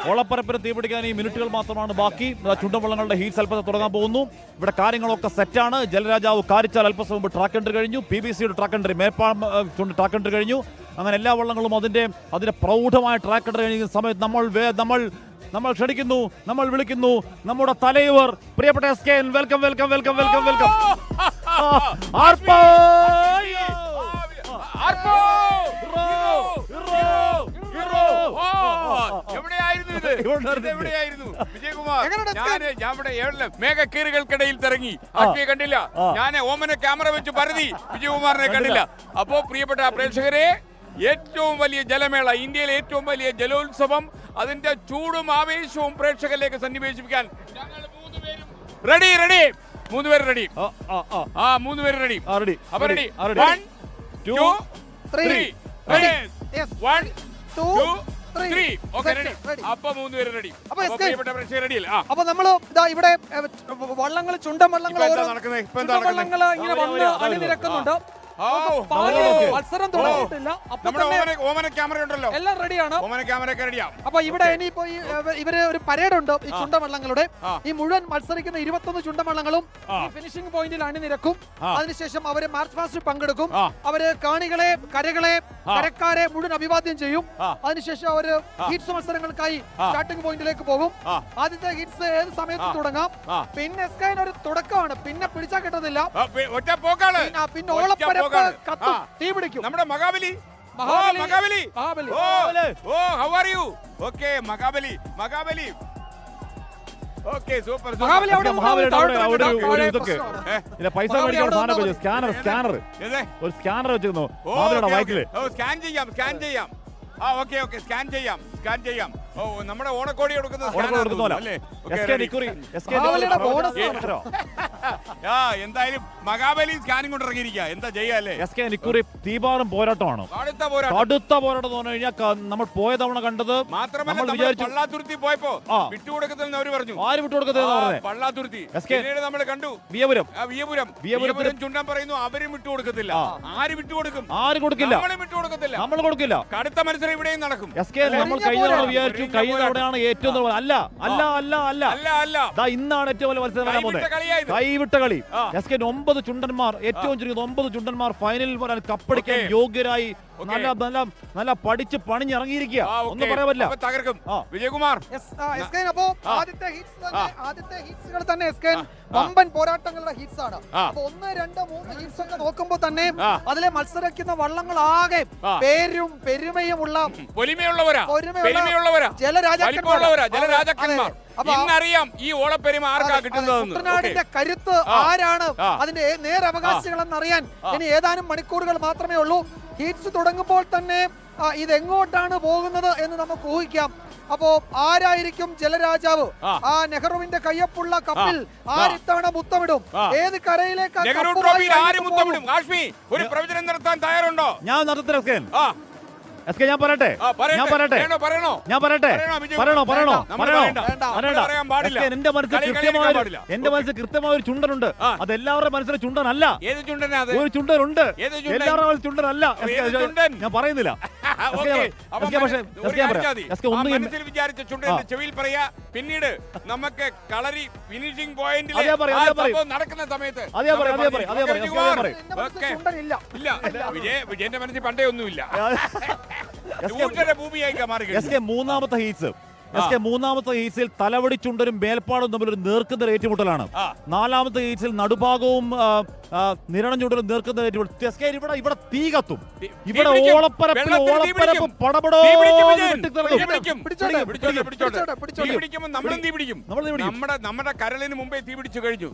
ഓളപ്പരപ്പിന് തീപിടിക്കാൻ ഈ മിനിറ്റുകൾ മാത്രമാണ് ബാക്കി. ചുണ്ടൻവള്ളങ്ങളുടെ ഹീറ്റ്സ് അല്പം തുടങ്ങാൻ പോകുന്നു. ഇവിടെ കാര്യങ്ങളൊക്കെ സെറ്റാണ്. ജലരാജാവ് കാരിച്ചാൽ അല്പസം മുമ്പ് ട്രാക്ക് എൻട്രി കഴിഞ്ഞു. PBCയുടെ ട്രാക്ക് എൻട്രി മേപ്പാളം ട്രാക്ക് എൻട്രി കഴിഞ്ഞു. അങ്ങനെ എല്ലാ വള്ളങ്ങളും അതിന്റെ പ്രൗഢമായ ട്രാക്ക് എൻട്രി കഴിയുന്ന സമയത്ത് നമ്മൾ ക്ഷണിക്കുന്നു, നമ്മൾ വിളിക്കുന്നു നമ്മുടെ തലൈവർ പ്രിയപ്പെട്ട SKN. Welcome welcome welcome welcome welcome. മേഘക്കീറുകൾക്കിടയിൽ തിറങ്ങി അക്കിയെ കണ്ടില്ല. ഞാൻ ഓമന ക്യാമറ വെച്ച് പരതി വിജയകുമാറിനെ കണ്ടില്ല. അപ്പോ പ്രിയപ്പെട്ട പ്രേക്ഷകരെ, ഏറ്റവും വലിയ ജലമേള, ഇന്ത്യയിലെ ഏറ്റവും വലിയ ജലോത്സവം, അതിന്റെ ചൂടും ആവേശവും പ്രേക്ഷകരിലേക്ക് സന്നിവേശിപ്പിക്കാൻ ഞങ്ങൾ റെഡി. മൂന്നുപേര് റെഡി. മൂന്നുപേര് റെഡി. അപ്പൊ റെഡി. 1 2 3 1 2 3. Okay, ready. അപ്പൊ മൂന്നുപേര് റെഡി. പ്രിയപ്പെട്ട പ്രേക്ഷകർ റെഡിയല്ലേ? അപ്പൊ നമ്മള് ഇവിടെ വള്ളങ്ങൾ, ചുണ്ടൻ വള്ളങ്ങൾ ഇങ്ങനെ വന്ന് അണിനിരക്കുന്നുണ്ട്. മത്സരം തുടങ്ങിയിട്ടില്ല. ഓമന ക്യാമറ ഉണ്ടല്ലോ, എല്ലാം റെഡിയാണ്. ഓമന ക്യാമറ ഒക്കെ റെഡിയാ. അപ്പൊ ഇവിടെ ഇനിയിപ്പോ ഇവര് ഒരു പരേഡ് ഉണ്ട് ഈ ചുണ്ടൻവള്ളങ്ങളുടെ. ഈ മുഴുവൻ മത്സരിക്കുന്ന 21 ചുണ്ടൻവള്ളങ്ങളും ഫിനിഷിംഗ് പോയിന്റിൽ അണിനിരക്കും. അതിനുശേഷം അവര് മാർച്ച് പാസ്റ്റിൽ പങ്കെടുക്കും. അവര് കാണികളെ, കരക്കാരെ മുഴുവൻ അഭിവാദ്യം ചെയ്യും. അതിനുശേഷം അവര് ഹീറ്റ്സ് മത്സരങ്ങൾക്കായി സ്റ്റാർട്ടിംഗ് പോയിന്റിലേക്ക് പോകും. ആദ്യത്തെ ഹീറ്റ്സ് ഏത് സമയത്ത് തുടങ്ങാം. പിന്നെ SKN ഒരു തുടക്കമാണ്, പിന്നെ പിടിച്ചാൽ കിട്ടുന്നില്ല. പിന്നെ ഓളപ്പരപ്പ് കത്തും, തീ പിടിക്കും. നമ്മുടെ Mahabali. How are you? Okay, Mahabali. Okay, super. പൈസ മേടിക്കാൻ സ്കാനർ വെച്ചിരുന്നു. സ്കാൻ ചെയ്യാം. ഓക്കെ, സ്കാൻ ചെയ്യാം. ഓ, നമ്മുടെ ഓണക്കോടി കൊടുക്കുന്ന എന്തായാലും മഹാബലി സ്കാനിംഗ് കൊണ്ട് ഇറങ്ങിയിരിക്കുക. എന്താ ചെയ്യാല്ലേ? SKN ഇക്കുറി തീപാറും പോരാട്ടമാണ്. അടുത്ത പോരാട്ടം എന്ന് പറഞ്ഞു കഴിഞ്ഞാൽ നമ്മൾ പോയ തവണ കണ്ടത് മാത്രമല്ല, പള്ളാത്തുരുത്തി പോയപ്പോ വിട്ടുകൊടുക്കത്തില്ലെന്ന് അവര് പറഞ്ഞു. ആര് വിട്ടുകൊടുക്കത്തില്ല? പള്ളാത്തുരുത്തി. നമ്മൾ കണ്ടു വിയപുരം ചുണ്ടൻ പറയുന്നു അവരും വിട്ടുകൊടുക്കത്തില്ല. ആര് വിട്ടുകൊടുക്കും? ആരും കൊടുക്കില്ല. നമ്മൾ കൊടുക്കില്ല. കടുത്ത മത്സരം ഇവിടെയും നടക്കും. SKN നമ്മൾ കഴിഞ്ഞ തവണ വിചാരിച്ചു കഴിഞ്ഞ ഏറ്റവും അല്ല. ഇന്നാണ് ഏറ്റവും വലിയ മത്സരം വരാൻ പോകുന്നത്. കൈവിട്ട കളി. SKN 9 ചുണ്ടന്മാർ, ഏറ്റവും ചുരുങ്ങിയത് 9 ചുണ്ടന്മാർ ഫൈനലിൽ വരാൻ കപ്പടിക്കാൻ യോഗ്യരായി നല്ല പഠിച്ച് പണിഞ്ഞിറങ്ങിയിരിക്കുക. ഒന്നും പറയാൻ പറ്റില്ല. തകർക്കും വിജയകുമാർ. അപ്പോ ആദ്യത്തെ ഹീറ്റ്സുകൾ തന്നെ SKN വമ്പൻ പോരാട്ടങ്ങളുടെ ഹീറ്റ്സ് ആണ്. അപ്പൊ 1 2 3 ഹീറ്റ്സ് ഒക്കെ നോക്കുമ്പോ തന്നെ അതിലെ മത്സരിക്കുന്ന വള്ളങ്ങൾ ആകെ പേരും പെരുമയുമുള്ള ജലരാജാക്കന്മാർ. ഇന്നറിയാം ഈ ഓളപ്പെരുമ ആർക്കാ കിട്ടുന്നത്. കുട്ടനാടിന്റെ കരുത്ത് ആരാണ്, അതിന്റെ നേരവകാശികളെന്ന് അറിയാൻ ഇനി ഏതാനും മണിക്കൂറുകൾ മാത്രമേ ഉള്ളൂ. ഹീറ്റ്സ് തുടങ്ങുമ്പോൾ തന്നെ ഇതെങ്ങോട്ടാണ് പോകുന്നത് എന്ന് നമുക്ക് ഊഹിക്കാം. അപ്പോ ആരായിരിക്കും ജലരാജാവ്? ആ നെഹ്റുവിന്റെ കയ്യൊപ്പുള്ള കപ്പിൽ ആരിത്തവണ മുത്തമിടും? ഏത് കരയിലേക്ക് ഒരു പ്രവചനം നടത്താൻ തയ്യാറുണ്ടോ? ഞാൻ നടത്തട്ടെ. ഞാൻ പറയട്ടെ. എന്റെ മനസ്സിൽ കൃത്യമായ ഒരു ചുണ്ടനുണ്ട്. അത് എല്ലാവരുടെ മനസ്സിലെ ചുണ്ടനല്ല. ഒരു ചുണ്ടനുണ്ട്, എല്ലാവരുടെ ചുണ്ടനല്ല. ഞാൻ പറയുന്നില്ല. വിചാരിച്ച ചുണ്ടന്റെ ചെവിയിൽ പറയാ. പിന്നീട് നമുക്ക് കളരി ഫിനിഷിംഗ് പോയിന്റിൽ നടക്കുന്ന സമയത്ത് വിജയന്റെ മനസ്സിൽ പണ്ടേ ഒന്നുമില്ല. മൂന്നാമത്തെ ഹീറ്റ്സിൽ തലവടി ചുണ്ടനും മേൽപ്പാടും തമ്മിൽ ഒരു നേർക്കുന്ന ഏറ്റുമുട്ടലാണ്. നാലാമത്തെ ഹീറ്റ്സിൽ നടുഭാഗവും നിരണം ചുണ്ടനും നേർക്കുന്ന ഏറ്റുമുട്ടൽ. ഇവിടെ തീ കത്തും. ഇവിടെ ഓളപ്പരപ്പ് പടപടോ നമ്മുടെ കരളിന് മുമ്പേ തീ പിടിച്ചു കഴിഞ്ഞു.